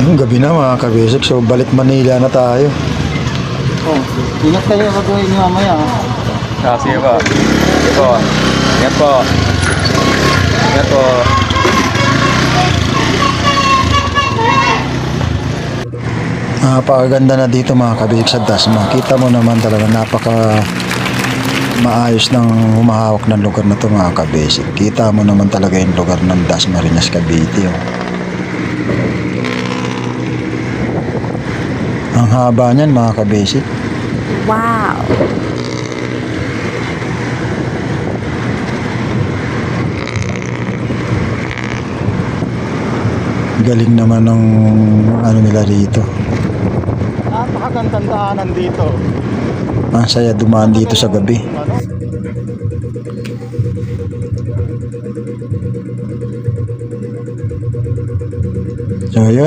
Gabi na mga kabisik, so balik Manila na tayo. Oh, ingat kayo pag uwi niyo mamaya. Sige po. Sige po. Ingat po. Ingat po. Napakaganda na dito mga kabisik sa Dasma. Kita mo naman talaga napaka maayos ng humahawak ng lugar na to mga kabisik. Kita mo naman talaga yung lugar ng Dasmariñas, Cavite. Oh. Ang haba niyan mga kabisik. Wow! Galing naman ng ano nila dito. Napakagandang daanan dito. Ang saya dumaan dito sa gabi. So yun.